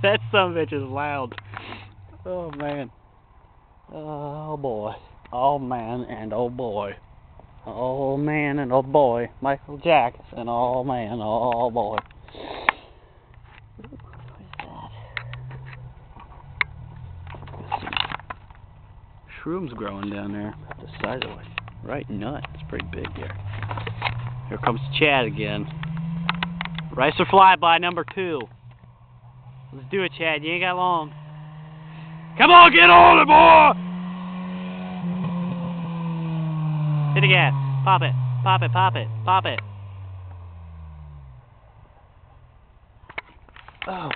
That son of a bitch is loud. Oh man. Oh boy. Oh man and oh boy. Oh man and oh boy. Michael Jackson. Oh man. Oh boy. What is that? Shrooms growing down there at the side of it. Right nut. It's pretty big here. Here comes Chad again. Rice or flyby number 2. Let's do it, Chad. You ain't got long. Come on, get on it, boy! Hit the gas. Pop it. Pop it, pop it, pop it. Oh.